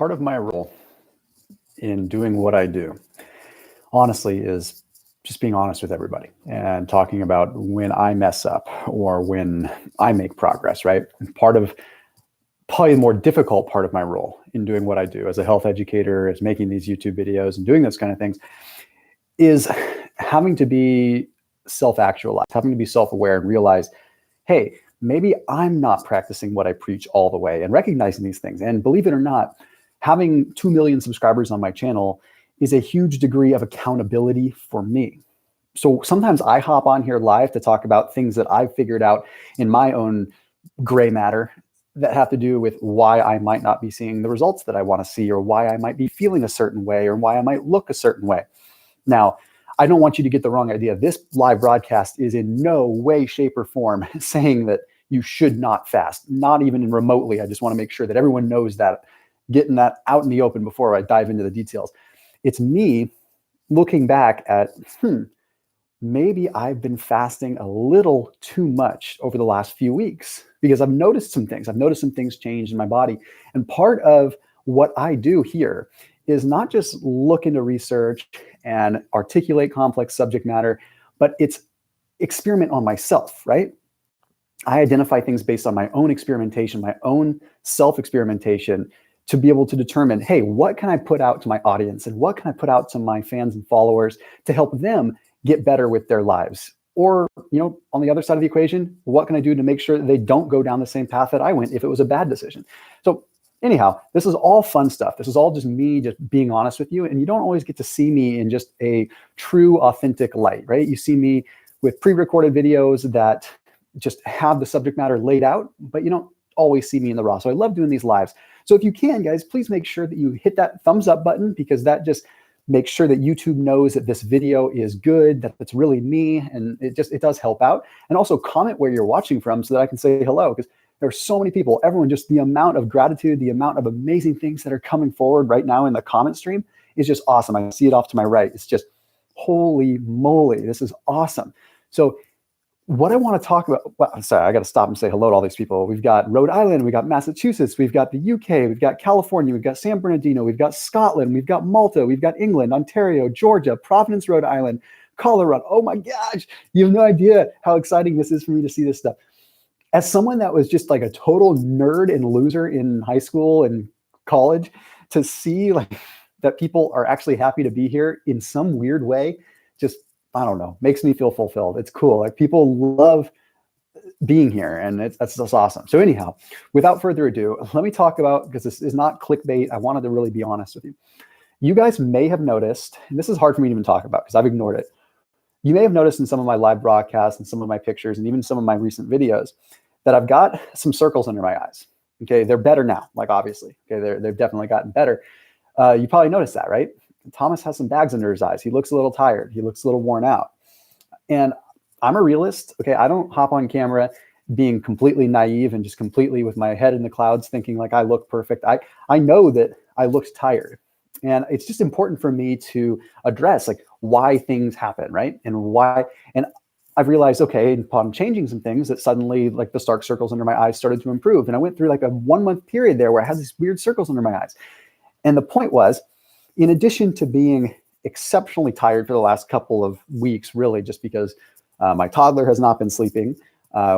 part of my role in doing what I do, honestly, is just being honest with everybody and talking about when I mess up or when I make progress, right? And part of probably the more difficult part of my role in doing what I do as a health educator, as making these YouTube videos and doing those kind of things, is having to be self-actualized, having to be self-aware and realize, hey, maybe I'm not practicing what I preach all the way, and recognizing these things. And believe it or not, having 2 million subscribers on my channel is a huge degree of accountability for me. So sometimes I hop on here live to talk about things that I've figured out in my own gray matter that have to do with why I might not be seeing the results that I want to see, or why I might be feeling a certain way, or why I might look a certain way. Now, I don't want you to get the wrong idea. This live broadcast is in no way, shape, or form saying that you should not fast, not even remotely. I just want to make sure that everyone knows that, getting that out in the open before I dive into the details. It's me looking back at, maybe I've been fasting a little too much over the last few weeks, because I've noticed some things. I've noticed some things change in my body. And part of what I do here is not just look into research and articulate complex subject matter, but it's experiment on myself, right? I identify things based on my own experimentation, my own self-experimentation, to be able to determine, hey, what can I put out to my audience, and what can I put out to my fans and followers to help them get better with their lives? Or, on the other side of the equation, what can I do to make sure that they don't go down the same path that I went if it was a bad decision? So anyhow, this is all fun stuff. This is all just me just being honest with you. And you don't always get to see me in just a true, authentic light, right? You see me with pre-recorded videos that just have the subject matter laid out, but you don't always see me in the raw. So I love doing these lives. So if you can, guys, please make sure that you hit that thumbs up button, because that just makes sure that YouTube knows that this video is good, that it's really me, and it does help out. And also comment where you're watching from so that I can say hello, because there are so many people, everyone, just the amount of gratitude, the amount of amazing things that are coming forward right now in the comment stream is just awesome. I see it off to my right. It's just, holy moly, this is awesome. So what I want to talk about, well, sorry, I got to stop and say hello to all these people. We've got Rhode Island, we've got Massachusetts, we've got the UK, we've got California, we've got San Bernardino, we've got Scotland, we've got Malta, we've got England, Ontario, Georgia, Providence, Rhode Island, Colorado. Oh my gosh, you have no idea how exciting this is for me to see this stuff. As someone that was just like a total nerd and loser in high school and college, to see like that people are actually happy to be here in some weird way, just, I don't know, makes me feel fulfilled. It's cool. Like, people love being here, and that's just awesome. So anyhow, without further ado, let me talk about, because this is not clickbait, I wanted to really be honest with you. You guys may have noticed, and this is hard for me to even talk about because I've ignored it. You may have noticed in some of my live broadcasts and some of my pictures and even some of my recent videos that I've got some circles under my eyes. Okay, they're better now, like, obviously. Okay, they've definitely gotten better. You probably noticed that, right? Thomas has some bags under his eyes. He looks a little tired. He looks a little worn out. And I'm a realist. Okay, I don't hop on camera being completely naive and just completely with my head in the clouds thinking like I look perfect. I know that I looked tired. And it's just important for me to address like why things happen, right? And why. And I've realized, okay, upon changing some things, that suddenly like the dark circles under my eyes started to improve. And I went through like a 1 month period there where I had these weird circles under my eyes. And the point was, in addition to being exceptionally tired for the last couple of weeks, really just because my toddler has not been sleeping,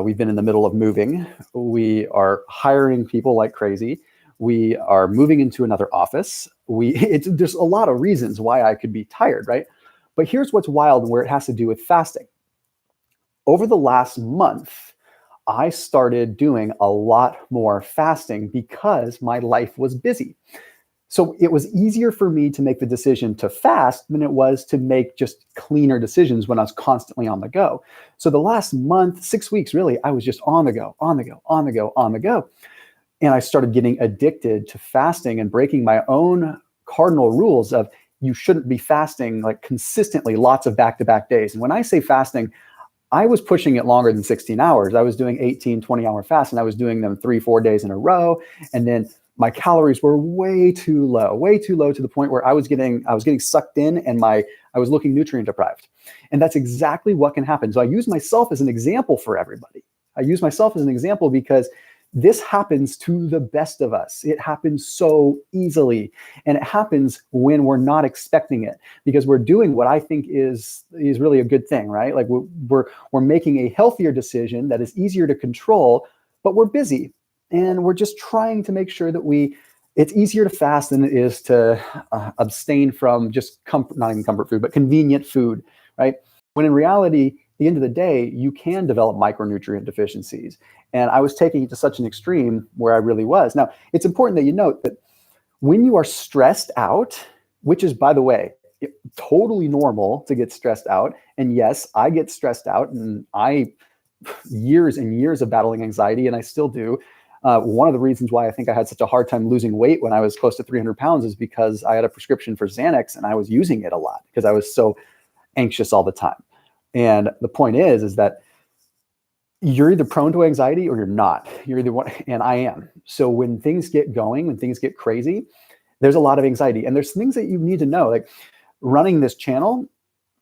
we've been in the middle of moving, we are hiring people like crazy, we are moving into another office, there's a lot of reasons why I could be tired, right? But here's what's wild and where it has to do with fasting. Over the last month, I started doing a lot more fasting because my life was busy. So it was easier for me to make the decision to fast than it was to make just cleaner decisions when I was constantly on the go. So the last month, 6 weeks, really, I was just on the go, on the go, on the go, on the go. And I started getting addicted to fasting and breaking my own cardinal rules of you shouldn't be fasting like consistently, lots of back-to-back days. And when I say fasting, I was pushing it longer than 16 hours. I was doing 18, 20-hour fasts, and I was doing them 3-4 days in a row. And then my calories were way too low to the point where I was getting sucked in, and I was looking nutrient deprived. And that's exactly what can happen. So I use myself as an example for everybody. I use myself as an example because This happens to the best of us. It happens so easily. And it happens when we're not expecting it, because we're doing what I think is really a good thing, right? Like we're making a healthier decision that is easier to control, but we're busy. And we're just trying to make sure that it's easier to fast than it is to abstain from just not even comfort food, but convenient food, right? When in reality, at the end of the day, you can develop micronutrient deficiencies. And I was taking it to such an extreme where I really was. Now, it's important that you note that when you are stressed out, which is, by the way, totally normal to get stressed out. And yes, I get stressed out, and years and years of battling anxiety, and I still do. One of the reasons why I think I had such a hard time losing weight when I was close to 300 pounds is because I had a prescription for Xanax and I was using it a lot because I was so anxious all the time. And the point is that you're either prone to anxiety or you're not. You're either one, and I am. So when things get going, when things get crazy, there's a lot of anxiety. And there's things that you need to know, like running this channel.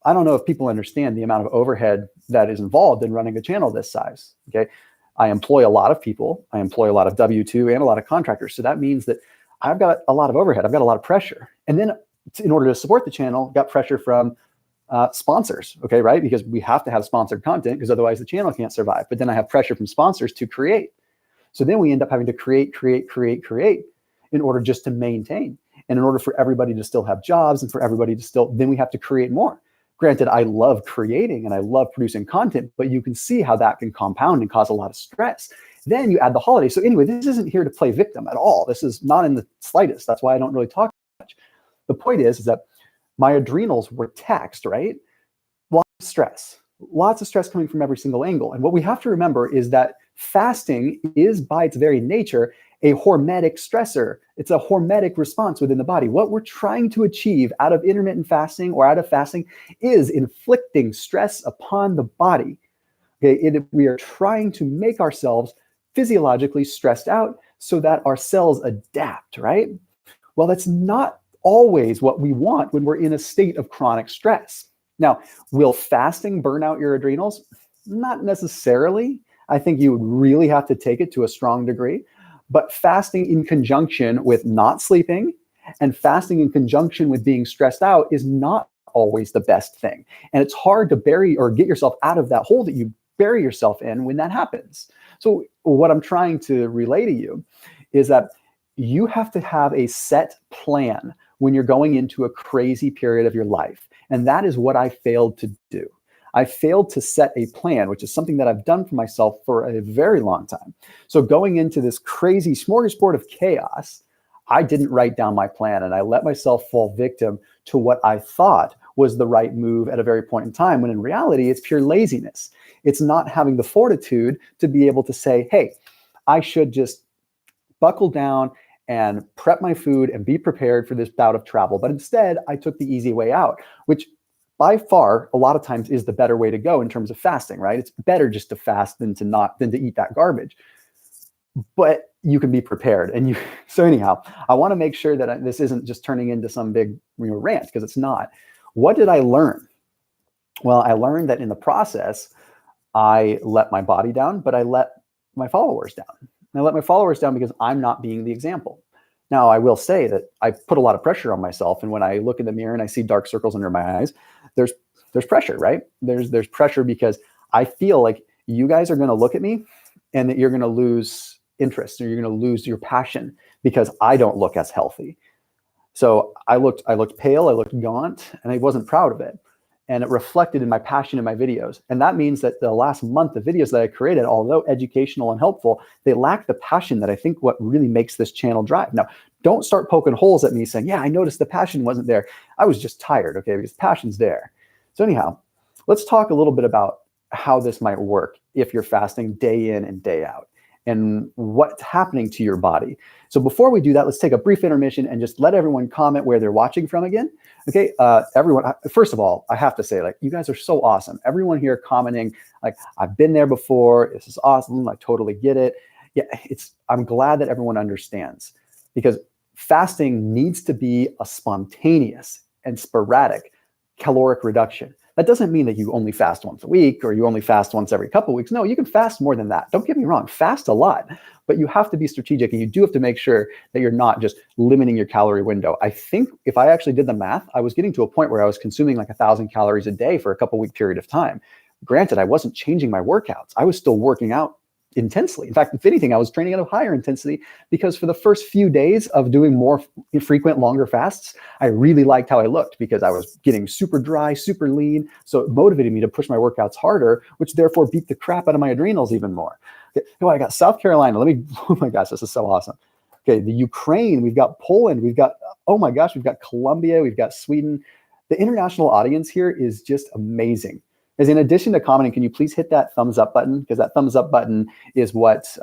I don't know if people understand the amount of overhead that is involved in running a channel this size. Okay. I employ a lot of people. I employ a lot of W-2 and a lot of contractors. So that means that I've got a lot of overhead. I've got a lot of pressure. And then in order to support the channel, got pressure from sponsors, okay, right? Because we have to have sponsored content because otherwise the channel can't survive. But then I have pressure from sponsors to create. So then we end up having to create in order just to maintain. And in order for everybody to still have jobs and for everybody to then we have to create more. Granted, I love creating and I love producing content, but you can see how that can compound and cause a lot of stress. Then you add the holidays. So anyway, this isn't here to play victim at all. This is not in the slightest. That's why I don't really talk much. The point is that my adrenals were taxed, right? Lots of stress coming from every single angle. And what we have to remember is that fasting is, by its very nature, a hormetic stressor. It's a hormetic response within the body. What we're trying to achieve out of intermittent fasting or out of fasting is inflicting stress upon the body. Okay, we are trying to make ourselves physiologically stressed out so that our cells adapt, right? Well, that's not always what we want when we're in a state of chronic stress. Now, will fasting burn out your adrenals? Not necessarily. I think you would really have to take it to a strong degree. But fasting in conjunction with not sleeping and fasting in conjunction with being stressed out is not always the best thing. And it's hard to bury or get yourself out of that hole that you bury yourself in when that happens. So what I'm trying to relay to you is that you have to have a set plan when you're going into a crazy period of your life. And that is what I failed to do. I failed to set a plan, which is something that I've done for myself for a very long time. So going into this crazy smorgasbord of chaos, I didn't write down my plan and I let myself fall victim to what I thought was the right move at a very point in time, when in reality, it's pure laziness. It's not having the fortitude to be able to say, hey, I should just buckle down and prep my food and be prepared for this bout of travel. But instead, I took the easy way out, which by far, a lot of times is the better way to go in terms of fasting, right? It's better just to fast than to eat that garbage. But you can be prepared. So anyhow, I want to make sure that this isn't just turning into some big rant, because it's not. What did I learn? Well, I learned that in the process, I let my body down, but I let my followers down. And I let my followers down because I'm not being the example. Now, I will say that I put a lot of pressure on myself. And when I look in the mirror and I see dark circles under my eyes, there's pressure, right? There's pressure because I feel like you guys are going to look at me and that you're going to lose interest, or you're going to lose your passion because I don't look as healthy. So I looked pale, I looked gaunt, and I wasn't proud of it. And it reflected in my passion in my videos. And that means that the last month of videos that I created, although educational and helpful, they lack the passion that I think what really makes this channel drive. Now, don't start poking holes at me saying, yeah, I noticed the passion wasn't there. I was just tired, okay, because passion's there. So anyhow, let's talk a little bit about how this might work if you're fasting day in and day out, and what's happening to your body. So before we do that, let's take a brief intermission and just let everyone comment where they're watching from again. Okay, everyone, first of all, I have to say, like, you guys are so awesome. Everyone here commenting, like, I've been there before. This is awesome. I totally get it. Yeah, I'm glad that everyone understands, because fasting needs to be a spontaneous and sporadic caloric reduction. That doesn't mean that you only fast once a week or you only fast once every couple of weeks. No, you can fast more than that. Don't get me wrong, fast a lot, but you have to be strategic, and you do have to make sure that you're not just limiting your calorie window. I think if I actually did the math, I was getting to a point where I was consuming like 1,000 calories a day for a couple week period of time. Granted, I wasn't changing my workouts. I was still working out intensely. In fact, if anything, I was training at a higher intensity, because for the first few days of doing more frequent, longer fasts, I really liked how I looked because I was getting super dry, super lean. So it motivated me to push my workouts harder, which therefore beat the crap out of my adrenals even more. Okay. Oh, I got South Carolina. Oh my gosh, this is so awesome. Okay, the Ukraine, we've got Poland, we've got, oh my gosh, we've got Colombia, we've got Sweden. The international audience here is just amazing. As in addition to commenting, can you please hit that thumbs up button? Because that thumbs up button is what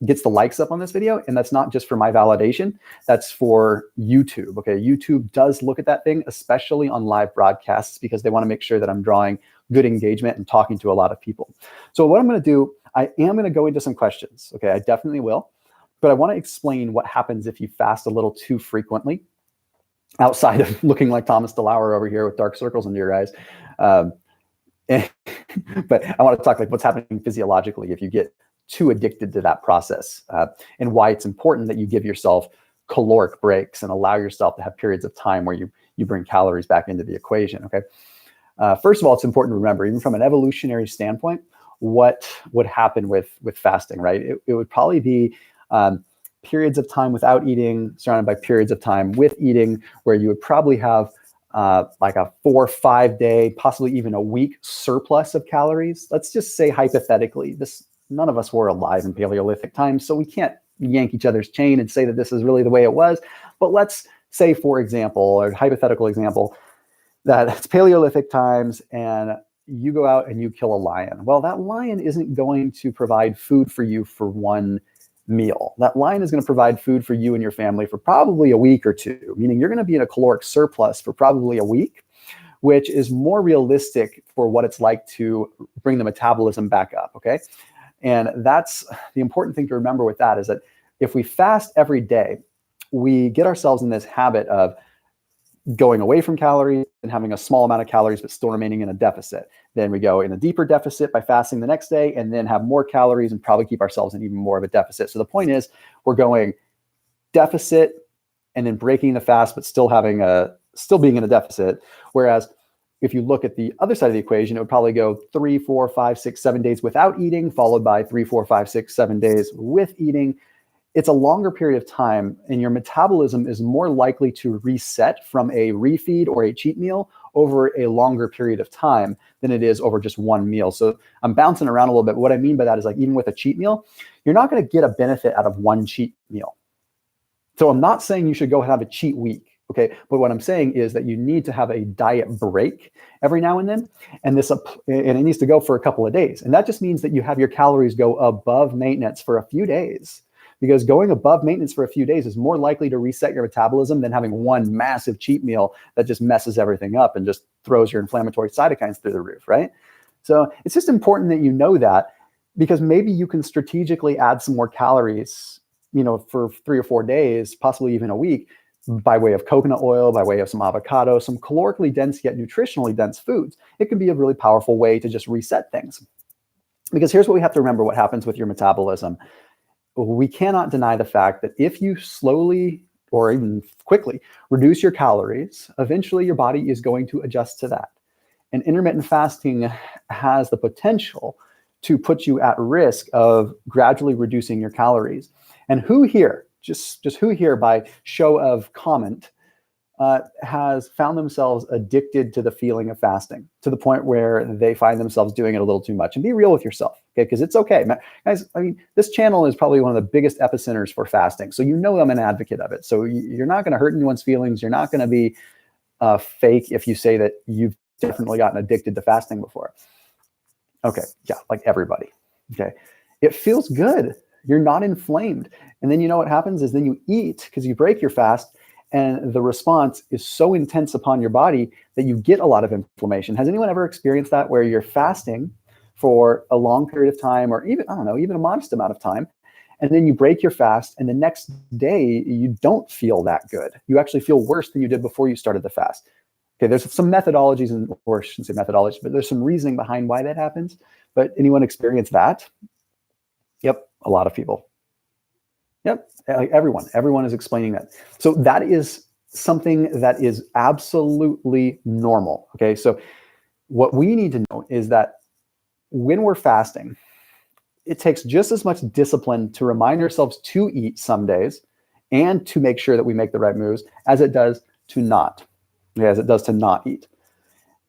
gets the likes up on this video. And that's not just for my validation, that's for YouTube. Okay, YouTube does look at that thing, especially on live broadcasts, because they want to make sure that I'm drawing good engagement and talking to a lot of people. So what I'm going to do, I am going to go into some questions. Okay, I definitely will. But I want to explain what happens if you fast a little too frequently, outside of looking like Thomas DeLauer over here with dark circles under your eyes. But I want to talk like what's happening physiologically if you get too addicted to that process, and why it's important that you give yourself caloric breaks and allow yourself to have periods of time where you bring calories back into the equation. Okay. First of all, it's important to remember, even from an evolutionary standpoint, what would happen with fasting, right? It would probably be periods of time without eating, surrounded by periods of time with eating, where you would probably have like a 4 or 5 day, possibly even a week surplus of calories. Let's just say hypothetically, none of us were alive in Paleolithic times, so we can't yank each other's chain and say that this is really the way it was. But let's say, for example, or hypothetical example, that it's Paleolithic times and you go out and you kill a lion. Well, that lion isn't going to provide food for you for one meal. That lion is going to provide food for you and your family for probably a week or two, meaning you're going to be in a caloric surplus for probably a week, which is more realistic for what it's like to bring the metabolism back up, okay? And that's the important thing to remember with that, is that if we fast every day, we get ourselves in this habit of going away from calories and having a small amount of calories, but still remaining in a deficit. Then we go in a deeper deficit by fasting the next day, and then have more calories and probably keep ourselves in even more of a deficit. So the point is, we're going deficit and then breaking the fast, but still being in a deficit. Whereas if you look at the other side of the equation, it would probably go 3, 4, 5, 6, 7 days without eating, followed by 3, 4, 5, 6, 7 days with eating. It's a longer period of time, and your metabolism is more likely to reset from a refeed or a cheat meal over a longer period of time than it is over just one meal. So I'm bouncing around a little bit. What I mean by that is, like, even with a cheat meal, you're not going to get a benefit out of one cheat meal. So I'm not saying you should go have a cheat week. Okay, but what I'm saying is that you need to have a diet break every now and then, and it needs to go for a couple of days. And that just means that you have your calories go above maintenance for a few days, because going above maintenance for a few days is more likely to reset your metabolism than having one massive cheat meal that just messes everything up and just throws your inflammatory cytokines through the roof, right? So it's just important that you know that, because maybe you can strategically add some more calories, for 3 or 4 days, possibly even a week, by way of coconut oil, by way of some avocado, some calorically dense yet nutritionally dense foods. It can be a really powerful way to just reset things. Because here's what we have to remember: what happens with your metabolism. We cannot deny the fact that if you slowly or even quickly reduce your calories, eventually your body is going to adjust to that. And intermittent fasting has the potential to put you at risk of gradually reducing your calories. And who here, just who here by show of comment, has found themselves addicted to the feeling of fasting to the point where they find themselves doing it a little too much? And be real with yourself, okay? Because it's okay. Guys, I mean, this channel is probably one of the biggest epicenters for fasting. So I'm an advocate of it. So you're not going to hurt anyone's feelings. You're not going to be fake if you say that you've definitely gotten addicted to fasting before. Okay, yeah, like everybody, okay? It feels good. You're not inflamed. And then you know what happens is then you eat because you break your fast, and the response is so intense upon your body that you get a lot of inflammation. Has anyone ever experienced that, where you're fasting for a long period of time, or even a modest amount of time, and then you break your fast, and the next day you don't feel that good? You actually feel worse than you did before you started the fast. Okay, there's some methodologies, or I shouldn't say methodologies, but there's some reasoning behind why that happens. But anyone experience that? Yep, a lot of people. Yep, everyone is explaining that. So that is something that is absolutely normal. Okay, so what we need to know is that when we're fasting, it takes just as much discipline to remind ourselves to eat some days and to make sure that we make the right moves as it does to not. Okay, as it does to not eat.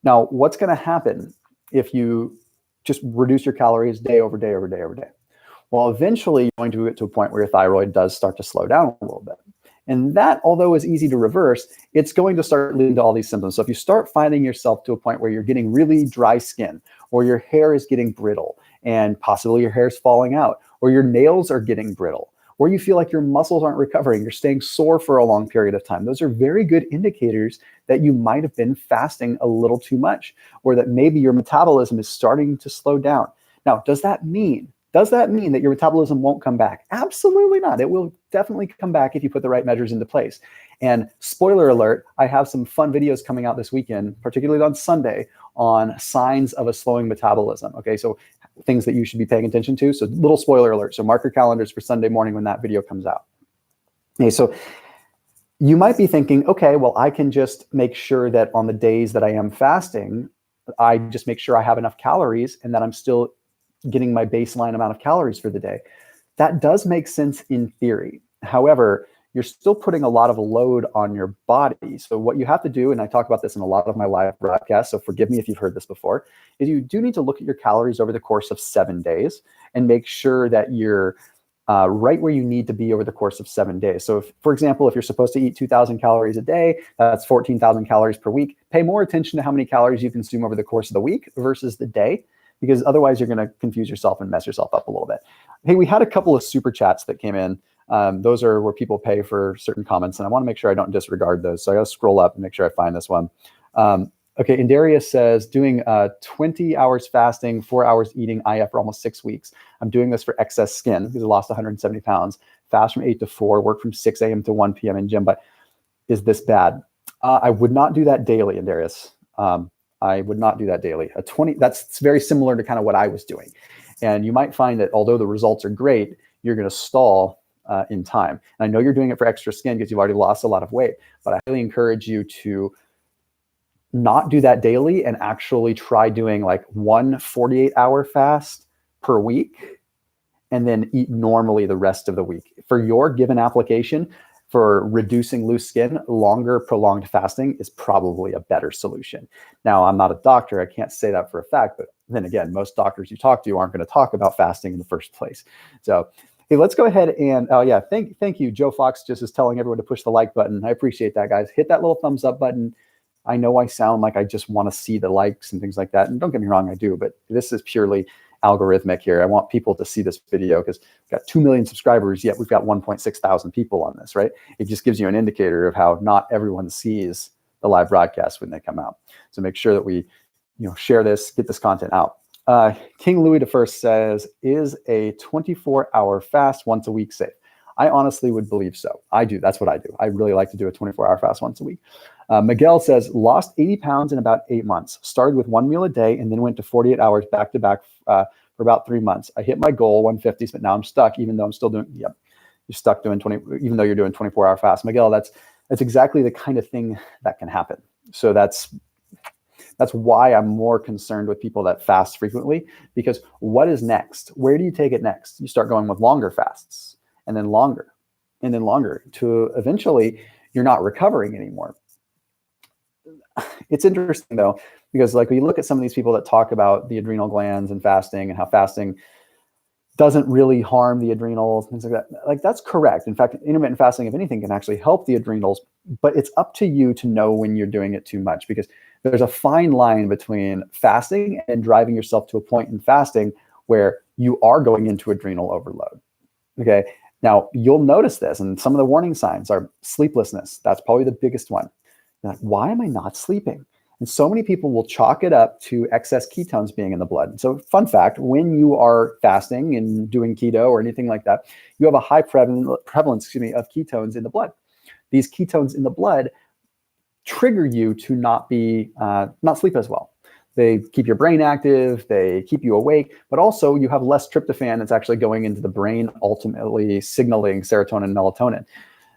Now, what's going to happen if you just reduce your calories day over day over day over day? Well, eventually you're going to get to a point where your thyroid does start to slow down a little bit. And that, although is easy to reverse, it's going to start leading to all these symptoms. So if you start finding yourself to a point where you're getting really dry skin, or your hair is getting brittle, and possibly your hair is falling out, or your nails are getting brittle, or you feel like your muscles aren't recovering, you're staying sore for a long period of time, those are very good indicators that you might have been fasting a little too much, or that maybe your metabolism is starting to slow down. Now, does that mean that your metabolism won't come back? Absolutely not. It will definitely come back if you put the right measures into place. And spoiler alert, I have some fun videos coming out this weekend, particularly on Sunday, on signs of a slowing metabolism. Okay, so things that you should be paying attention to. So little spoiler alert. So mark your calendars for Sunday morning when that video comes out. Okay, so you might be thinking, okay, well, I can just make sure that on the days that I am fasting, I just make sure I have enough calories and that I'm still getting my baseline amount of calories for the day. That does make sense in theory. However, you're still putting a lot of load on your body. So what you have to do, and I talk about this in a lot of my live broadcasts, so forgive me if you've heard this before, is you do need to look at your calories over the course of 7 days and make sure that you're right where you need to be over the course of 7 days. So if, for example, if you're supposed to eat 2,000 calories a day, that's 14,000 calories per week. Pay more attention to how many calories you consume over the course of the week versus the day, because otherwise you're going to confuse yourself and mess yourself up a little bit. Hey, we had a couple of super chats that came in. Those are where people pay for certain comments, and I want to make sure I don't disregard those. So I got to scroll up and make sure I find this one. Okay, Indarius says, doing 20 hours fasting, 4 hours eating IF for almost 6 weeks. I'm doing this for excess skin because I lost 170 pounds. Fast from 8 to 4, work from 6 a.m. to 1 p.m. in gym. But is this bad? I would not do that daily, Indarius. I would not do that daily. That's very similar to kind of what I was doing. And you might find that although the results are great, you're going to stall in time. And I know you're doing it for extra skin because you've already lost a lot of weight, but I highly encourage you to not do that daily and actually try doing like one 48-hour fast per week and then eat normally the rest of the week. For your given application, for reducing loose skin, longer prolonged fasting is probably a better solution. Now, I'm not a doctor. I can't say that for a fact, but then again, most doctors you talk to aren't going to talk about fasting in the first place. So, hey, let's go ahead and, oh yeah, thank you. Joe Fox just is telling everyone to push the like button. I appreciate that, guys. Hit that little thumbs up button. I know I sound like I just want to see the likes and things like that. And don't get me wrong, I do, but this is purely algorithmic here. I want people to see this video because we've got 2 million subscribers, yet we've got 1.6 thousand people on this, right? It just gives you an indicator of how not everyone sees the live broadcast when they come out. So make sure that we, share this, get this content out. King Louis I says, is a 24-hour fast once a week safe? I honestly would believe so. I do. That's what I do. I really like to do a 24-hour fast once a week. Miguel says, lost 80 pounds in about 8 months. Started with 1 meal a day and then went to 48 hours back to back for about 3 months. I hit my goal, 150s, but now I'm stuck, even though I'm still doing, you're stuck doing 20, even though you're doing 24-hour fast. Miguel, that's exactly the kind of thing that can happen. So that's why I'm more concerned with people that fast frequently, because what is next? Where do you take it next? You start going with longer fasts and then longer to eventually you're not recovering anymore. It's interesting though, because like we look at some of these people that talk about the adrenal glands and fasting and how fasting doesn't really harm the adrenals, things like that. Like that's correct. In fact, intermittent fasting, if anything, can actually help the adrenals, but it's up to you to know when you're doing it too much, because there's a fine line between fasting and driving yourself to a point in fasting where you are going into adrenal overload. Okay. Now you'll notice this, and some of the warning signs are sleeplessness. That's probably the biggest one. You're like, why am I not sleeping? And so many people will chalk it up to excess ketones being in the blood. So fun fact, when you are fasting and doing keto or anything like that, you have a high prevalence of ketones in the blood. These ketones in the blood trigger you to not sleep as well. They keep your brain active, they keep you awake, but also you have less tryptophan that's actually going into the brain, ultimately signaling serotonin and melatonin.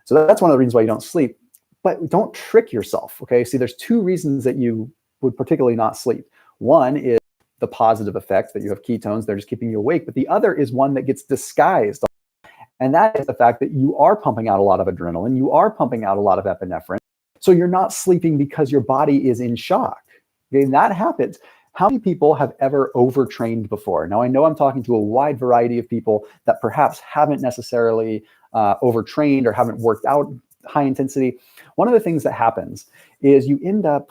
So that's one of the reasons why you don't sleep. But don't trick yourself, okay? See, there's two reasons that you would particularly not sleep. One is the positive effect that you have ketones, they're just keeping you awake. But the other is one that gets disguised. And that is the fact that you are pumping out a lot of adrenaline, you are pumping out a lot of epinephrine. So you're not sleeping because your body is in shock. Okay, that happens. How many people have ever overtrained before? Now, I know I'm talking to a wide variety of people that perhaps haven't necessarily overtrained or haven't worked out high intensity. One of the things that happens is you end up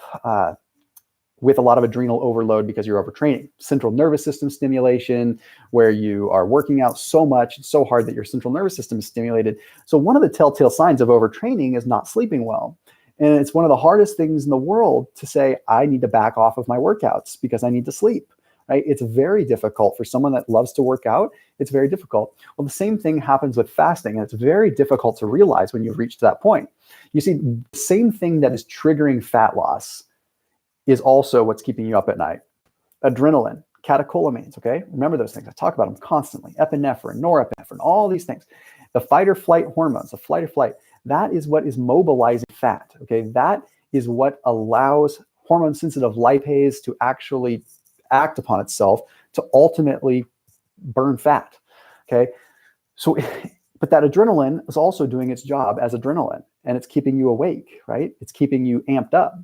with a lot of adrenal overload because you're overtraining. Central nervous system stimulation, where you are working out so much, so hard that your central nervous system is stimulated. So one of the telltale signs of overtraining is not sleeping well. And it's one of the hardest things in the world to say, I need to back off of my workouts because I need to sleep, right? It's very difficult for someone that loves to work out. It's very difficult. Well, the same thing happens with fasting, and it's very difficult to realize when you've reached that point. You see, the same thing that is triggering fat loss is also what's keeping you up at night. Adrenaline, catecholamines, okay? Remember those things. I talk about them constantly. Epinephrine, norepinephrine, all these things. The fight or flight hormones, the flight or flight, that is what is mobilizing fat, okay? That is what allows hormone-sensitive lipase to actually act upon itself to ultimately burn fat, okay? So, but that adrenaline is also doing its job as adrenaline, and it's keeping you awake, right? It's keeping you amped up.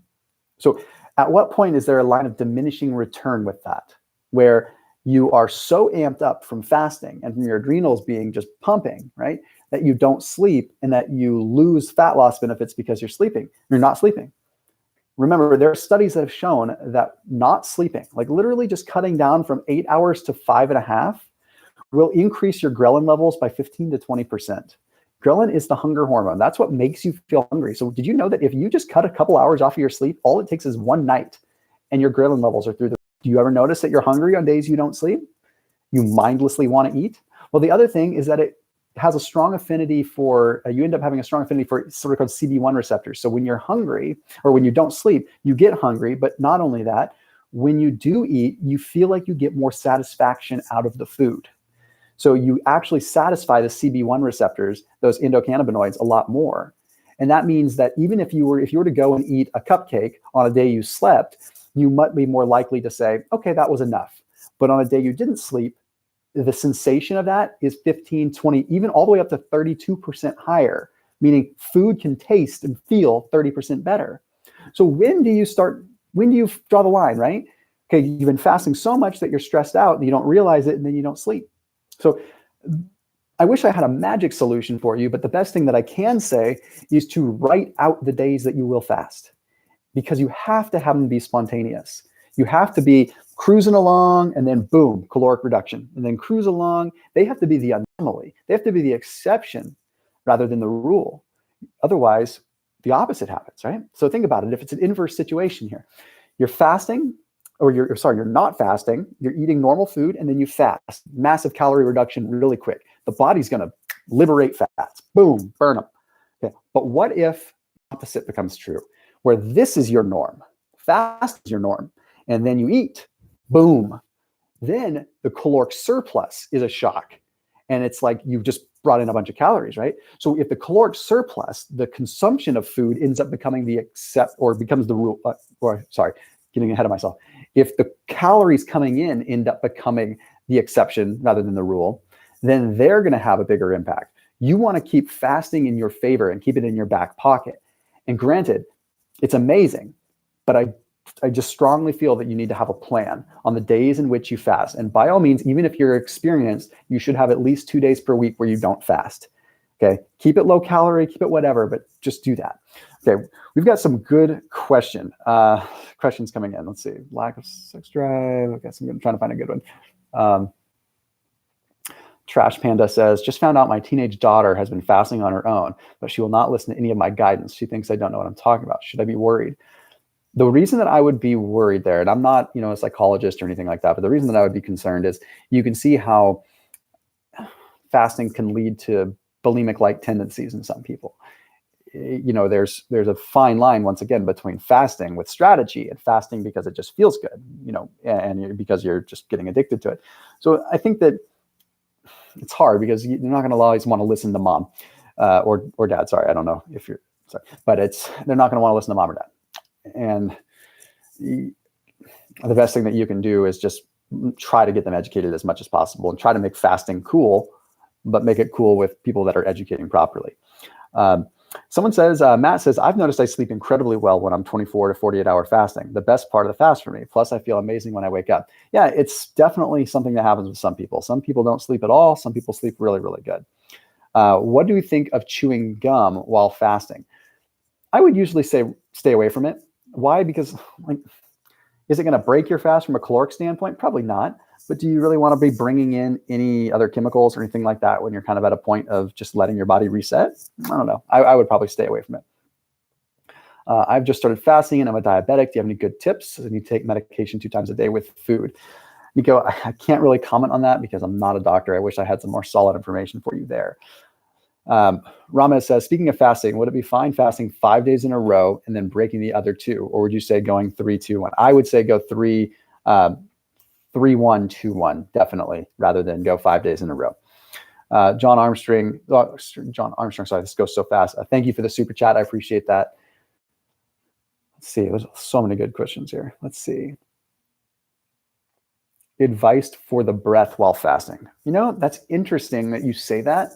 So at what point is there a line of diminishing return with that, where you are so amped up from fasting and from your adrenals being just pumping, right, that you don't sleep and that you lose fat loss benefits because you're not sleeping? Remember, there are studies that have shown that not sleeping, like literally just cutting down from 8 hours to 5.5, will increase your ghrelin levels by 15 to 20%. Ghrelin is the hunger hormone. That's what makes you feel hungry. So did you know that if you just cut a couple hours off of your sleep, all it takes is one night and your ghrelin levels are through the... Do you ever notice that you're hungry on days you don't sleep? You mindlessly want to eat? Well, the other thing is that it has a strong affinity for, you end up having a strong affinity for sort of called CB1 receptors. So when you're hungry or when you don't sleep, you get hungry. But not only that, when you do eat, you feel like you get more satisfaction out of the food. So you actually satisfy the CB1 receptors, those endocannabinoids, a lot more. And that means that even if you were to go and eat a cupcake on a day you slept, you might be more likely to say, okay, that was enough. But on a day you didn't sleep, the sensation of that is 15, 20, even all the way up to 32% higher, meaning food can taste and feel 30% better. So when do you draw the line, right? Okay, you've been fasting so much that you're stressed out and you don't realize it, and then you don't sleep. So I wish I had a magic solution for you, but the best thing that I can say is to write out the days that you will fast, because you have to have them be spontaneous. You have to be cruising along and then boom, caloric reduction, and then cruise along. They have to be the anomaly. They have to be the exception rather than the rule. Otherwise, the opposite happens, right? So think about it. If it's an inverse situation here, you're fasting, or you're not fasting, you're eating normal food, and then you fast. Massive calorie reduction really quick. The body's going to liberate fats. Boom, burn them. Okay. But what if the opposite becomes true, where this is your norm, fast is your norm, and then you eat, boom. Then the caloric surplus is a shock. And it's like you've just brought in a bunch of calories, right? So if the caloric surplus, the consumption of food ends up becoming becomes the rule, getting ahead of myself. If the calories coming in end up becoming the exception rather than the rule, then they're going to have a bigger impact. You want to keep fasting in your favor and keep it in your back pocket. And granted, it's amazing, but I just strongly feel that you need to have a plan on the days in which you fast. And by all means, even if you're experienced, you should have at least 2 days per week where you don't fast. Okay, keep it low calorie, keep it whatever, but just do that. Okay, we've got some good questions coming in. Let's see. Lack of sex drive. Okay, so I'm trying to find a good one. Trash Panda says, just found out my teenage daughter has been fasting on her own, but she will not listen to any of my guidance. She thinks I don't know what I'm talking about. Should I be worried? The reason that I would be worried there, and I'm not, a psychologist or anything like that, but the reason that I would be concerned is you can see how fasting can lead to bulimic-like tendencies in some people. there's a fine line once again between fasting with strategy and fasting because it just feels good, and because you're just getting addicted to it. So I think that it's hard because you're not going to always want to listen to mom or dad. Sorry, I don't know if you're sorry, but they're not going to want to listen to mom or dad. And the best thing that you can do is just try to get them educated as much as possible and try to make fasting cool, but make it cool with people that are educating properly. Someone says, Matt says, I've noticed I sleep incredibly well when I'm 24 to 48 hour fasting. The best part of the fast for me. Plus, I feel amazing when I wake up. Yeah, it's definitely something that happens with some people. Some people don't sleep at all. Some people sleep really, really good. What do we think of chewing gum while fasting? I would usually say stay away from it. Why? Because is it going to break your fast from a caloric standpoint? Probably not. But do you really want to be bringing in any other chemicals or anything like that when you're kind of at a point of just letting your body reset? I don't know. I would probably stay away from it. I've just started fasting and I'm a diabetic. Do you have any good tips? I need to take medication 2 times a day with food. Nico, I can't really comment on that because I'm not a doctor. I wish I had some more solid information for you there. Rama says, speaking of fasting, would it be fine fasting 5 days in a row and then breaking the other 2? Or would you say going 3, 2, 1? I would say go 3, 3, 1, 2, 1, definitely, rather than go 5 days in a row. John Armstrong, sorry, this goes so fast. Thank you for the super chat. I appreciate that. Let's see, there's so many good questions here. Let's see. Advice for the breath while fasting. That's interesting that you say that,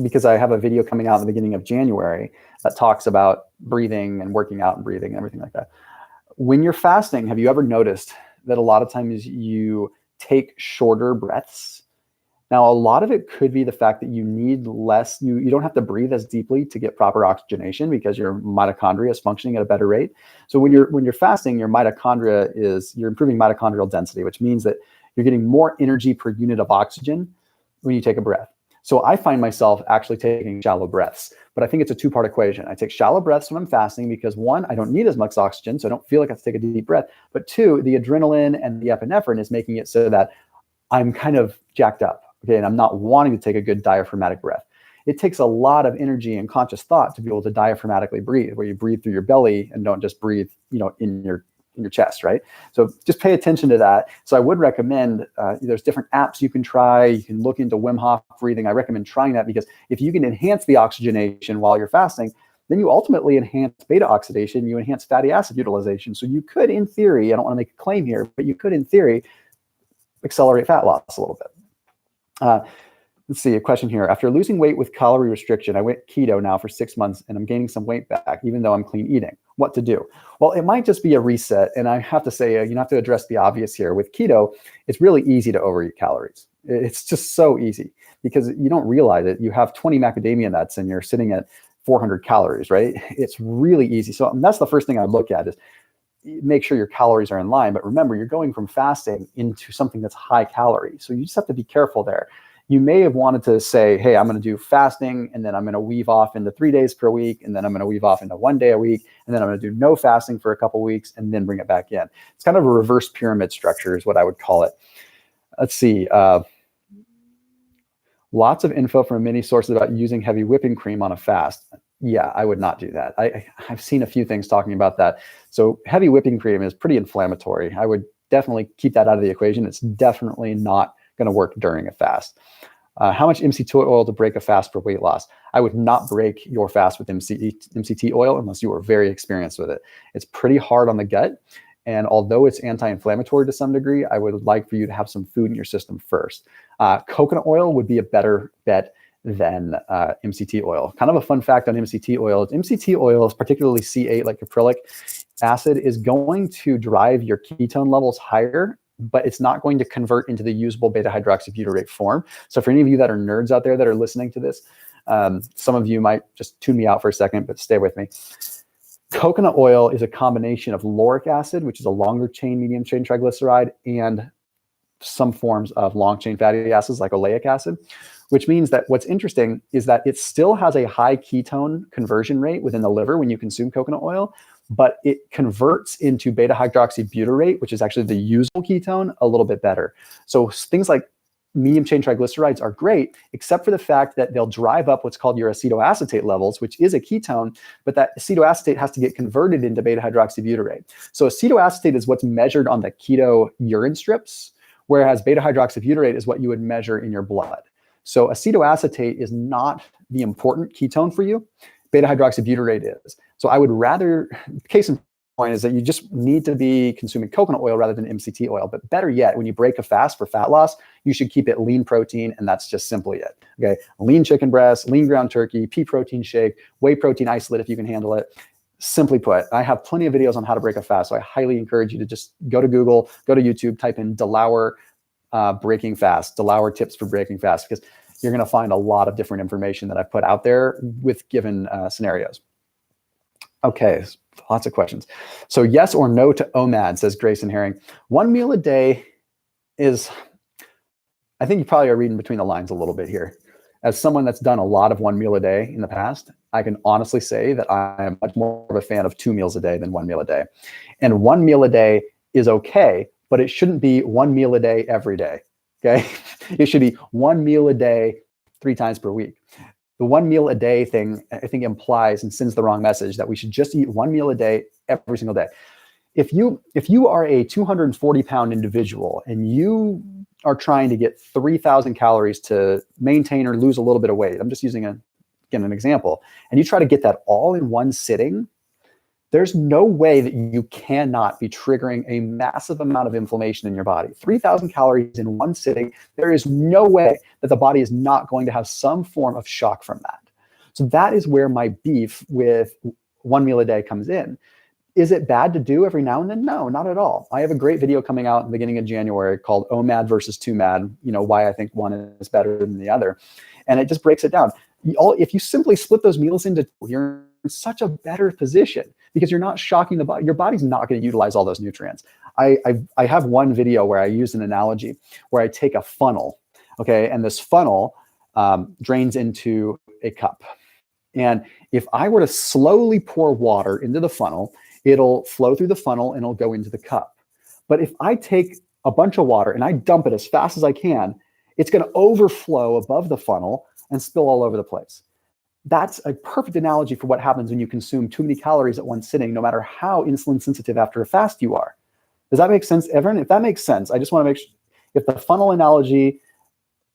because I have a video coming out in the beginning of January that talks about breathing and working out and breathing and everything like that. When you're fasting, have you ever noticed that a lot of times you take shorter breaths? Now, a lot of it could be the fact that you need less, you don't have to breathe as deeply to get proper oxygenation because your mitochondria is functioning at a better rate. So when you're fasting, you're improving mitochondrial density, which means that you're getting more energy per unit of oxygen when you take a breath. So I find myself actually taking shallow breaths, but I think it's a 2-part equation. I take shallow breaths when I'm fasting because 1, I don't need as much oxygen, so I don't feel like I have to take a deep breath. But 2, the adrenaline and the epinephrine is making it so that I'm kind of jacked up, okay, and I'm not wanting to take a good diaphragmatic breath. It takes a lot of energy and conscious thought to be able to diaphragmatically breathe, where you breathe through your belly and don't just breathe, in your chest, right? So just pay attention to that. So I would recommend, there's different apps you can try. You can look into Wim Hof breathing. I recommend trying that because if you can enhance the oxygenation while you're fasting, then you ultimately enhance beta oxidation, you enhance fatty acid utilization. So you could, in theory, I don't want to make a claim here, but you could, in theory, accelerate fat loss a little bit. Let's see, a question here. After losing weight with calorie restriction, I went keto now for 6 months and I'm gaining some weight back, even though I'm clean eating. What to do? Well, it might just be a reset. And I have to say, you have to address the obvious here. With keto, it's really easy to overeat calories. It's just so easy because you don't realize it. You have 20 macadamia nuts and you're sitting at 400 calories, right? It's really easy. So that's the first thing I look at is make sure your calories are in line. But remember, you're going from fasting into something that's high calorie. So you just have to be careful there. You may have wanted to say, hey, I'm going to do fasting, and then I'm going to weave off into 3 days per week, and then I'm going to weave off into 1 day a week, and then I'm going to do no fasting for a couple weeks, and then bring it back in. It's kind of a reverse pyramid structure is what I would call it. Let's see. Lots of info from many sources about using heavy whipping cream on a fast. Yeah, I would not do that. I've seen a few things talking about that. So heavy whipping cream is pretty inflammatory. I would definitely keep that out of the equation. It's definitely not going to work during a fast. How much MCT oil to break a fast for weight loss? I would not break your fast with MCT oil unless you are very experienced with it. It's pretty hard on the gut. And although it's anti-inflammatory to some degree, I would like for you to have some food in your system first. Coconut oil would be a better bet than MCT oil. Kind of a fun fact on MCT oil. MCT oil, particularly C8, like caprylic acid, is going to drive your ketone levels higher, but it's not going to convert into the usable beta-hydroxybutyrate form. So for any of you that are nerds out there that are listening to this, some of you might just tune me out for a second, but stay with me. Coconut oil is a combination of lauric acid, which is a longer chain, medium chain triglyceride, and some forms of long chain fatty acids like oleic acid, which means that what's interesting is that it still has a high ketone conversion rate within the liver when you consume coconut oil, but it converts into beta-hydroxybutyrate, which is actually the usable ketone, a little bit better. So things like medium chain triglycerides are great, except for the fact that they'll drive up what's called your acetoacetate levels, which is a ketone, but that acetoacetate has to get converted into beta hydroxybutyrate. So acetoacetate is what's measured on the keto urine strips, whereas beta hydroxybutyrate is what you would measure in your blood. So acetoacetate is not the important ketone for you. Beta hydroxybutyrate is. So I would rather, case in point is that you just need to be consuming coconut oil rather than MCT oil. But better yet, when you break a fast for fat loss, you should keep it lean protein, and that's just simply it. Okay, lean chicken breast, lean ground turkey, pea protein shake, whey protein isolate if you can handle it. Simply put, I have plenty of videos on how to break a fast, so I highly encourage you to just go to Google, go to YouTube, type in DeLauer breaking fast, DeLauer tips for breaking fast, because you're going to find a lot of different information that I've put out there with given scenarios. Okay, lots of questions. So yes or no to OMAD, says Grayson Herring. One meal a day is, I think you probably are reading between the lines a little bit here. As someone that's done a lot of one meal a day in the past, I can honestly say that I am much more of a fan of 2 meals a day than 1 meal a day. And 1 meal a day is okay, but it shouldn't be 1 meal a day every day, okay? It should be 1 meal a day 3 times per week. The 1 meal a day thing, I think, implies and sends the wrong message that we should just eat 1 meal a day every single day. If you are a 240-pound individual and you are trying to get 3,000 calories to maintain or lose a little bit of weight, I'm just using an example, and you try to get that all in one sitting, there's no way that you cannot be triggering a massive amount of inflammation in your body. 3,000 calories in one sitting, there is no way that the body is not going to have some form of shock from that. So that is where my beef with 1 meal a day comes in. Is it bad to do every now and then? No, not at all. I have a great video coming out in the beginning of January called OMAD versus 2MAD, why I think one is better than the other. And it just breaks it down. If you simply split those meals into 2, you're in such a better position because you're not shocking the body. Your body's not going to utilize all those nutrients. I have one video where I use an analogy where I take a funnel, okay, and this funnel drains into a cup. And if I were to slowly pour water into the funnel, it'll flow through the funnel and it'll go into the cup. But if I take a bunch of water and I dump it as fast as I can, it's going to overflow above the funnel and spill all over the place. That's a perfect analogy for what happens when you consume too many calories at one sitting, no matter how insulin sensitive after a fast you are. Does that make sense, Evan? If that makes sense, I just want to make sure, if the funnel analogy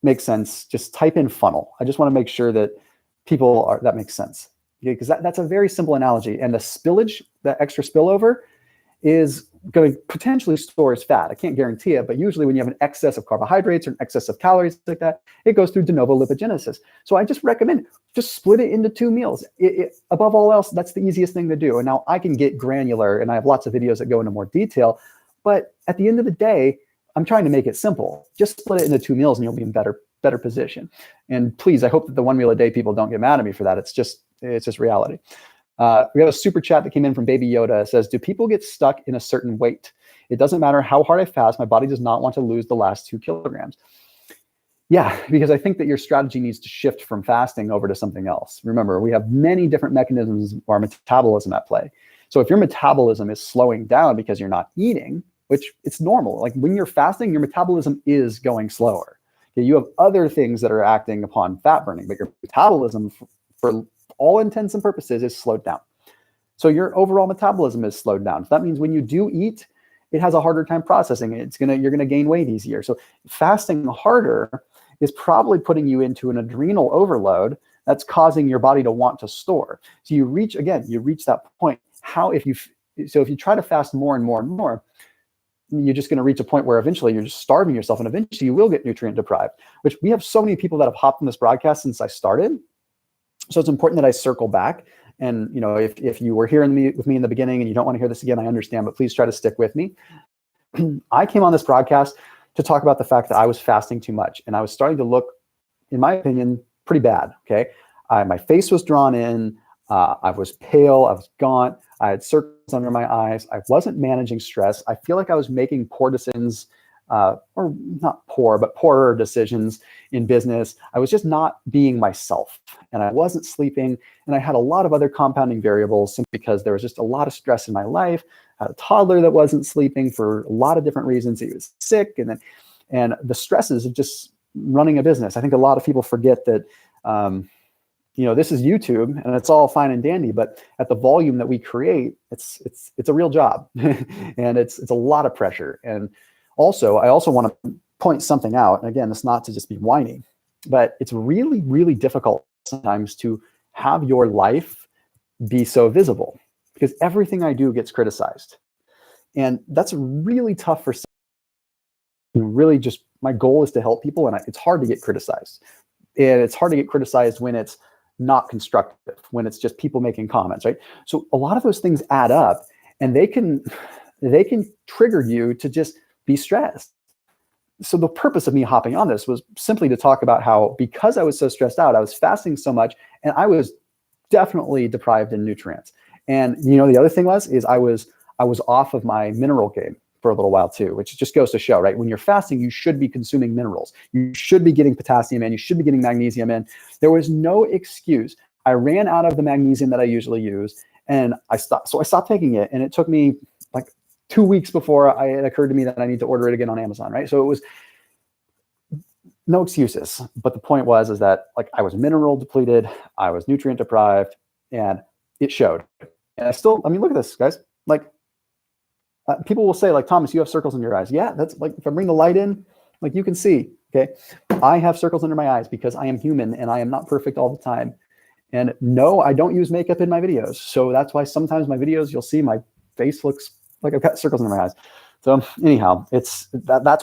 makes sense, just type in funnel. I just want to make sure that that makes sense. Because that's a very simple analogy. And the spillage, the extra spillover, is going to potentially store as fat. I can't guarantee it, but usually when you have an excess of carbohydrates or an excess of calories like that, it goes through de novo lipogenesis. So I just recommend just split it into 2 meals. Above all else, that's the easiest thing to do. And now I can get granular, and I have lots of videos that go into more detail. But at the end of the day, I'm trying to make it simple. Just split it into 2 meals, and you'll be in better position. And please, I hope that the 1 meal a day people don't get mad at me for that. It's just reality. We have a super chat that came in from Baby Yoda. It says, do people get stuck in a certain weight? It doesn't matter how hard I fast. My body does not want to lose the last 2 kilograms. Yeah, because I think that your strategy needs to shift from fasting over to something else. Remember, we have many different mechanisms of our metabolism at play. So if your metabolism is slowing down because you're not eating, which it's normal. Like when you're fasting, your metabolism is going slower. Okay, you have other things that are acting upon fat burning, but your metabolism for all intents and purposes is slowed down. So your overall metabolism is slowed down. So that means when you do eat, it has a harder time processing it. You're gonna gain weight easier. So fasting harder is probably putting you into an adrenal overload that's causing your body to want to store. So you reach that point. If you try to fast more and more and more, you're just going to reach a point where eventually you're just starving yourself, and eventually you will get nutrient deprived, which we have so many people that have hopped on this broadcast since I started. So it's important that I circle back. And if you were hearing with me in the beginning and you don't want to hear this again, I understand, but please try to stick with me. I came on this broadcast to talk about the fact that I was fasting too much, and I was starting to look, in my opinion, pretty bad. Okay, my face was drawn in. I was pale. I was gaunt. I had circles under my eyes. I wasn't managing stress. I feel like I was making poor decisions, or not poor, but poorer decisions in business. I was just not being myself, and I wasn't sleeping. And I had a lot of other compounding variables simply because there was just a lot of stress in my life. I had a toddler that wasn't sleeping for a lot of different reasons. He was sick, and the stresses of just running a business. I think a lot of people forget that, this is YouTube and it's all fine and dandy, but at the volume that we create, it's a real job and it's a lot of pressure. And also, I also want to point something out. And again, it's not to just be whiny, but it's really, really difficult sometimes to have your life be so visible because everything I do gets criticized. And that's really tough for some. Really just my goal is to help people, and it's hard to get criticized. And it's hard to get criticized when it's not constructive, when it's just people making comments, right? So a lot of those things add up, and they can trigger you to just be stressed. So the purpose of me hopping on this was simply to talk about how, because I was so stressed out, I was fasting so much, and I was definitely deprived in nutrients. And the other thing is I was off of my mineral game for a little while too, which just goes to show, right? When you're fasting, you should be consuming minerals. You should be getting potassium in, you should be getting magnesium in. There was no excuse. I ran out of the magnesium that I usually use, and I stopped. So I stopped taking it, and it took me like 2 weeks before it occurred to me that I need to order it again on Amazon, right? So it was no excuses. But the point is that like I was mineral depleted, I was nutrient deprived, and it showed. And look at this, guys. Like, people will say, like, Thomas, you have circles in your eyes. Yeah, that's like, if I bring the light in, like you can see, okay? I have circles under my eyes because I am human and I am not perfect all the time. And no, I don't use makeup in my videos. So that's why sometimes my videos, you'll see my face looks like I've got circles under my eyes. So anyhow, that's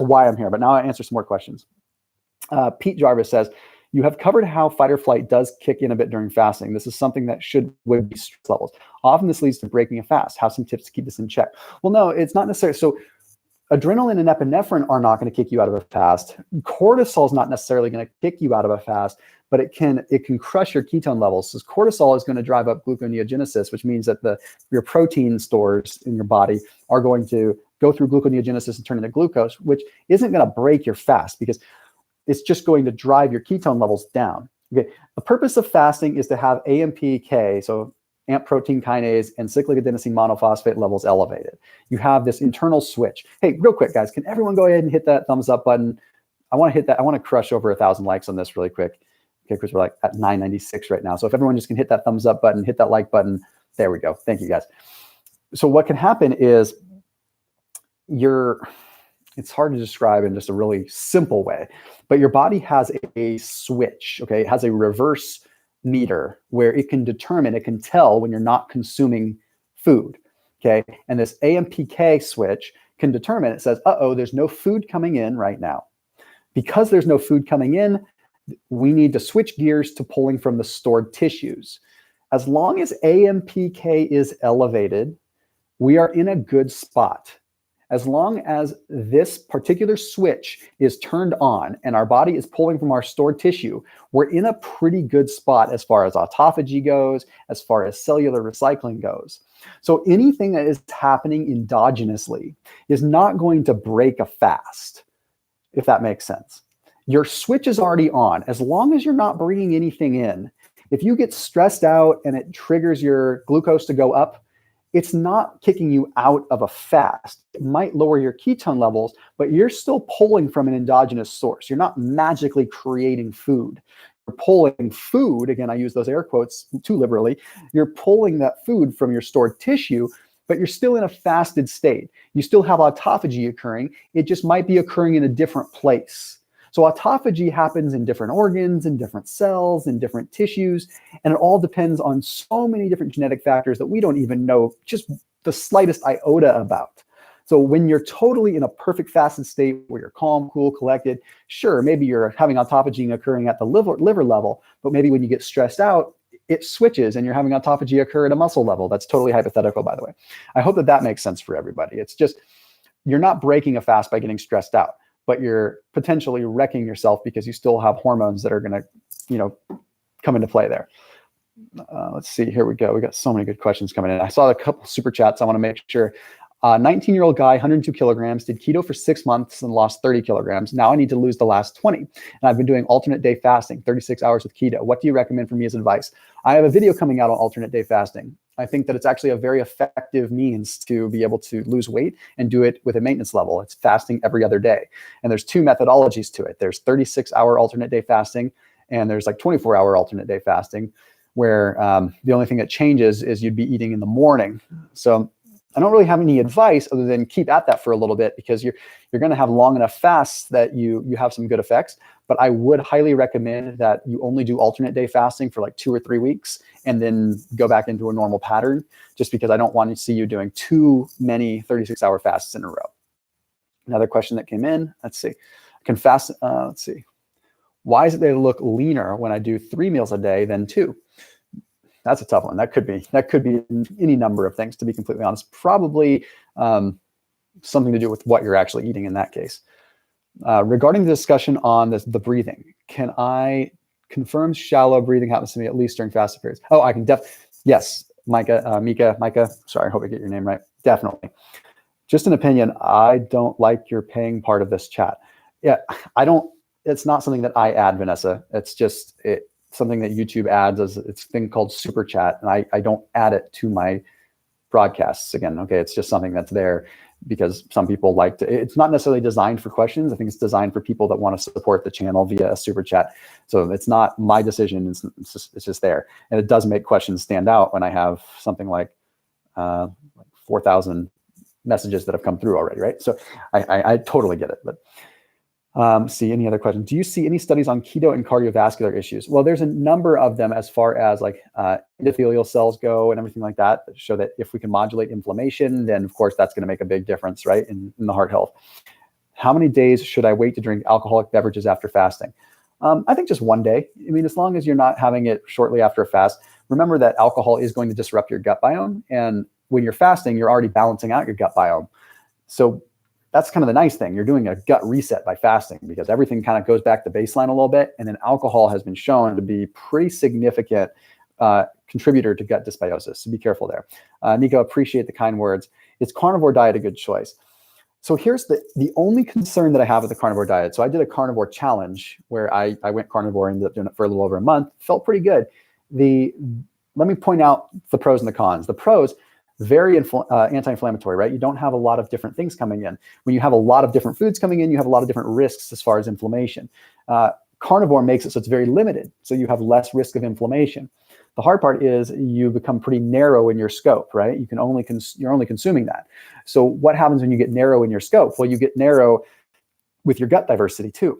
why I'm here. But now I answer some more questions. Pete Jarvis says, you have covered how fight or flight does kick in a bit during fasting. This is something that would be stress levels. Often this leads to breaking a fast. Have some tips to keep this in check. Well, no, it's not necessarily. So adrenaline and epinephrine are not going to kick you out of a fast. Cortisol is not necessarily going to kick you out of a fast, but it can crush your ketone levels. So cortisol is going to drive up gluconeogenesis, which means that your protein stores in your body are going to go through gluconeogenesis and turn into glucose, which isn't going to break your fast because it's just going to drive your ketone levels down. Okay. The purpose of fasting is to have AMPK, so AMP protein kinase and cyclic adenosine monophosphate levels elevated. You have this internal switch. Hey, real quick, guys, can everyone go ahead and hit that thumbs up button? I want to hit that. I want to crush over 1,000 likes on this really quick. Okay, because we're like at 996 right now. So if everyone just can hit that thumbs up button, hit that like button, there we go. Thank you, guys. So what can happen is it's hard to describe in just a really simple way, but your body has a switch, okay? It has a reverse meter where it can tell when you're not consuming food, okay? And this AMPK switch can determine, it says, there's no food coming in right now. Because there's no food coming in, we need to switch gears to pulling from the stored tissues. As long as AMPK is elevated, we are in a good spot. As long as this particular switch is turned on and our body is pulling from our stored tissue, we're in a pretty good spot as far as autophagy goes, as far as cellular recycling goes. So anything that is happening endogenously is not going to break a fast, if that makes sense. Your switch is already on. As long as you're not bringing anything in, if you get stressed out and it triggers your glucose to go up, it's not kicking you out of a fast. It might lower your ketone levels, but you're still pulling from an endogenous source. You're not magically creating food. You're pulling food, again, I use those air quotes too liberally. You're pulling that food from your stored tissue, but you're still in a fasted state. You still have autophagy occurring. It just might be occurring in a different place. So autophagy happens in different organs, in different cells, in different tissues, and it all depends on so many different genetic factors that we don't even know just the slightest iota about. So when you're totally in a perfect fasted state where you're calm, cool, collected, sure, maybe you're having autophagy occurring at the liver level, but maybe when you get stressed out, it switches and you're having autophagy occur at a muscle level. That's totally hypothetical, by the way. I hope that makes sense for everybody. It's just, you're not breaking a fast by getting stressed out, but you're potentially wrecking yourself because you still have hormones that are going to, come into play there. Let's see, here we go. We got so many good questions coming in. I saw a couple super chats. I want to make sure. 19-year-old guy, 102 kilograms, did keto for 6 months and lost 30 kilograms. Now I need to lose the last 20. And I've been doing alternate day fasting, 36 hours with keto. What do you recommend for me as advice? I have a video coming out on alternate day fasting. I think that it's actually a very effective means to be able to lose weight and do it with a maintenance level. It's fasting every other day. And there's two methodologies to it. There's 36-hour alternate day fasting, and there's like 24-hour alternate day fasting, where the only thing that changes is you'd be eating in the morning. So I don't really have any advice other than keep at that for a little bit, because you're going to have long enough fasts that you have some good effects. But I would highly recommend that you only do alternate day fasting for like 2 or 3 weeks and then go back into a normal pattern, just because I don't want to see you doing too many 36-hour fasts in a row. Another question that came in, let's see. I can fast, let's see. Why is it they look leaner when I do 3 meals a day than 2? That's a tough one. That could be any number of things, to be completely honest. Probably something to do with what you're actually eating in that case. Regarding the discussion on the breathing, can I confirm shallow breathing happens to me at least during fasted periods? Oh, I can yes, Micah, sorry, I hope I get your name right. Definitely. Just an opinion, I don't like your paying part of this chat. Yeah, it's not something that I add, Vanessa. It's just something that YouTube adds as it's a thing called super chat, and I don't add it to my broadcasts again. Okay, it's just something that's there because some people like to. It's not necessarily designed for questions. I think it's designed for people that want to support the channel via a super chat. So it's not my decision. It's just there, and it does make questions stand out when I have something like 4,000 messages that have come through already, right? So I totally get it, but. See any other questions? Do you see any studies on keto and cardiovascular issues? Well, there's a number of them as far as like endothelial cells go and everything like that show that if we can modulate inflammation, then of course that's going to make a big difference, right, in the heart health. How many days should I wait to drink alcoholic beverages after fasting? I think just 1 day. I mean, as long as you're not having it shortly after a fast. Remember that alcohol is going to disrupt your gut biome, and when you're fasting, you're already balancing out your gut biome. So that's kind of the nice thing. You're doing a gut reset by fasting, because everything kind of goes back to baseline a little bit. And then alcohol has been shown to be pretty significant contributor to gut dysbiosis. So be careful there. Nico, appreciate the kind words. Is carnivore diet a good choice? So here's the only concern that I have with the carnivore diet. So I did a carnivore challenge where I went carnivore and ended up doing it for a little over a month. Felt pretty good. Let me point out the pros and the cons. The pros, very anti-inflammatory, right? You don't have a lot of different things coming in. When you have a lot of different foods coming in, you have a lot of different risks as far as inflammation. Carnivore makes it so it's very limited, so you have less risk of inflammation. The hard part is you become pretty narrow in your scope, right? You're only consuming that. So what happens when you get narrow in your scope? Well, you get narrow with your gut diversity too.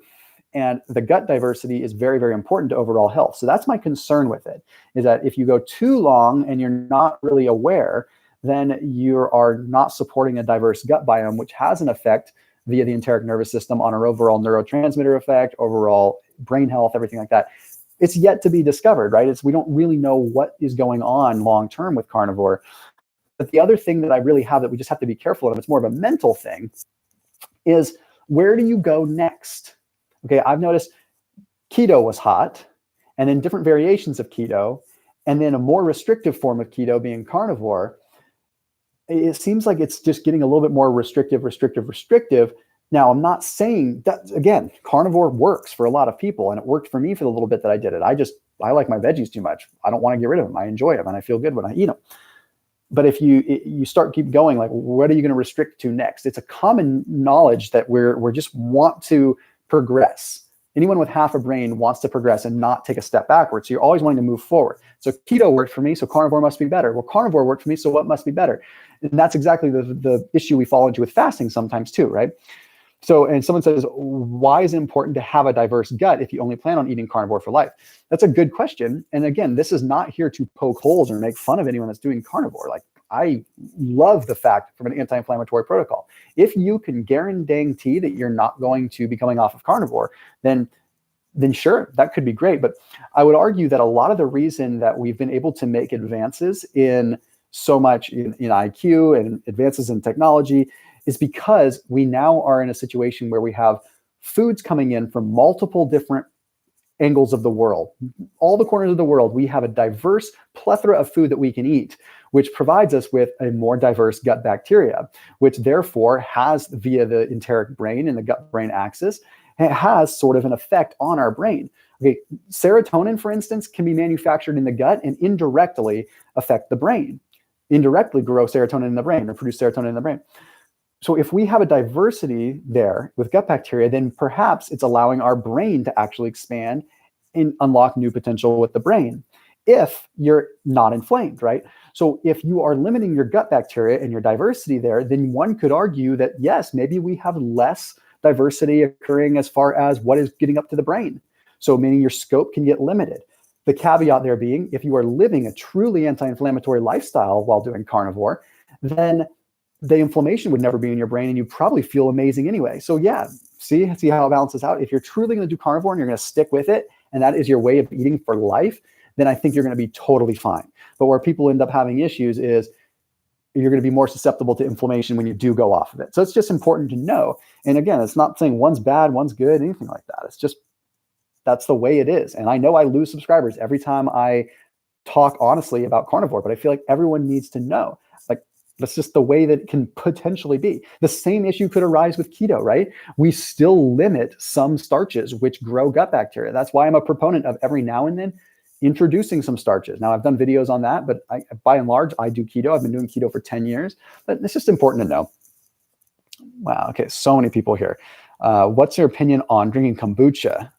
And the gut diversity is very, very important to overall health. So that's my concern with it, is that if you go too long and you're not really aware, then you are not supporting a diverse gut biome, which has an effect via the enteric nervous system on our overall neurotransmitter effect, overall brain health, everything like that. It's yet to be discovered, right? We don't really know what is going on long-term with carnivore. But the other thing that I really have that we just have to be careful of, it's more of a mental thing, is where do you go next? Okay, I've noticed keto was hot, and then different variations of keto, and then a more restrictive form of keto being carnivore. It seems like it's just getting a little bit more restrictive. Now, I'm not saying that, again, carnivore works for a lot of people, and it worked for me for the little bit that I did it. I like my veggies too much. I don't want to get rid of them. I enjoy them, and I feel good when I eat them. But if you keep going, like, what are you going to restrict to next? It's a common knowledge that we're just want to progress. Anyone with half a brain wants to progress and not take a step backwards. So you're always wanting to move forward. So keto worked for me, so carnivore must be better. Well, carnivore worked for me, so what must be better? And that's exactly the issue we fall into with fasting sometimes too, right? So, and someone says, why is it important to have a diverse gut if you only plan on eating carnivore for life? That's a good question. And again, this is not here to poke holes or make fun of anyone that's doing carnivore. Like, I love the fact from an anti-inflammatory protocol. If you can guarantee that you're not going to be coming off of carnivore, then sure, that could be great. But I would argue that a lot of the reason that we've been able to make advances in so much in IQ and advances in technology is because we now are in a situation where we have foods coming in from multiple different angles of the world. All the corners of the world, we have a diverse plethora of food that we can eat, which provides us with a more diverse gut bacteria, which therefore has, via the enteric brain and the gut-brain axis, it has sort of an effect on our brain. Okay, serotonin, for instance, can be manufactured in the gut and indirectly affect the brain. indirectly grow serotonin in the brain or produce serotonin in the brain. So if we have a diversity there with gut bacteria, then perhaps it's allowing our brain to actually expand and unlock new potential with the brain if you're not inflamed, right? So if you are limiting your gut bacteria and your diversity there, then one could argue that, yes, maybe we have less diversity occurring as far as what is getting up to the brain. So meaning your scope can get limited. The caveat there being, if you are living a truly anti-inflammatory lifestyle while doing carnivore, then the inflammation would never be in your brain and you probably feel amazing anyway. So yeah, see how it balances out. If you're truly going to do carnivore and you're going to stick with it, and that is your way of eating for life, then I think you're going to be totally fine. But where people end up having issues is you're going to be more susceptible to inflammation when you do go off of it. So it's just important to know. And again, it's not saying one's bad, one's good, anything like that. It's just, that's the way it is. And I know I lose subscribers every time I talk honestly about carnivore, but I feel like everyone needs to know. Like, that's just the way that it can potentially be. The same issue could arise with keto, right? We still limit some starches which grow gut bacteria. That's why I'm a proponent of every now and then introducing some starches. Now, I've done videos on that, but by and large, I do keto. I've been doing keto for 10 years, but it's just important to know. Wow, okay, so many people here. What's your opinion on drinking kombucha?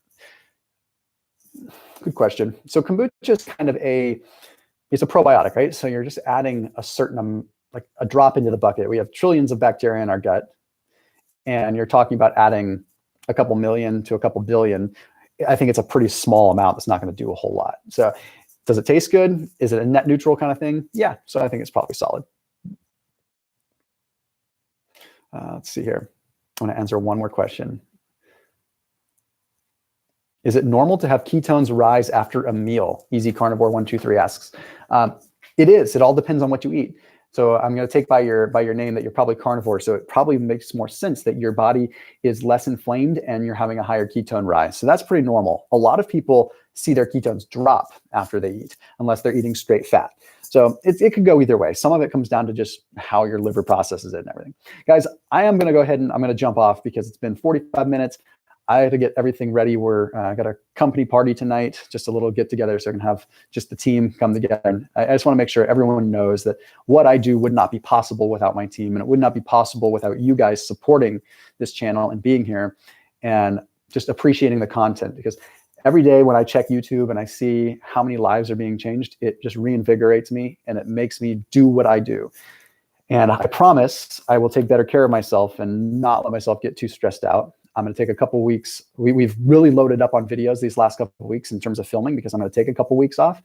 Good question. So kombucha is kind of it's a probiotic, right? So you're just adding a certain, like a drop into the bucket. We have trillions of bacteria in our gut, and you're talking about adding a couple million to a couple billion. I think it's a pretty small amount that's not going to do a whole lot. So does it taste good? Is it a net neutral kind of thing? Yeah, so I think it's probably solid. Let's see here. I want to answer one more question. Is it normal to have ketones rise after a meal? Easy Carnivore 123 asks. It is. It all depends on what you eat. So I'm going to take by your name that you're probably carnivore. So it probably makes more sense that your body is less inflamed and you're having a higher ketone rise. So that's pretty normal. A lot of people see their ketones drop after they eat, unless they're eating straight fat. So it could go either way. Some of it comes down to just how your liver processes it and everything. Guys, I am going to go ahead and I'm going to jump off because it's been 45 minutes. I had to get everything ready. I got a company party tonight, just a little get together so I can have just the team come together. And I just want to make sure everyone knows that what I do would not be possible without my team, and it would not be possible without you guys supporting this channel and being here and just appreciating the content. Because every day when I check YouTube and I see how many lives are being changed, it just reinvigorates me and it makes me do what I do. And I promise I will take better care of myself and not let myself get too stressed out. I'm going to take a couple weeks. We've really loaded up on videos these last couple of weeks in terms of filming because I'm going to take a couple weeks off.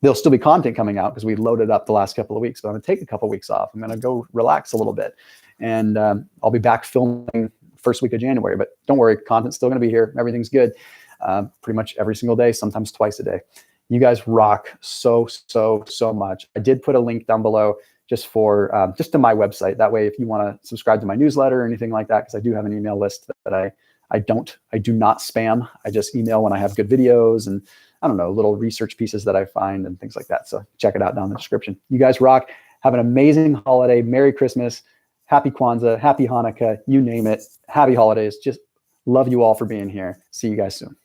There'll still be content coming out because we loaded up the last couple of weeks, but I'm going to take a couple of weeks off. I'm going to go relax a little bit, and I'll be back filming first week of January. But don't worry, content's still going to be here. Everything's good. Pretty much every single day, sometimes twice a day. You guys rock so much. I did put a link down below just to my website. That way, if you want to subscribe to my newsletter or anything like that, because I do have an email list that I do not spam. I just email when I have good videos and I don't know, little research pieces that I find and things like that. So check it out down in the description. You guys rock. Have an amazing holiday. Merry Christmas. Happy Kwanzaa. Happy Hanukkah. You name it. Happy holidays. Just love you all for being here. See you guys soon.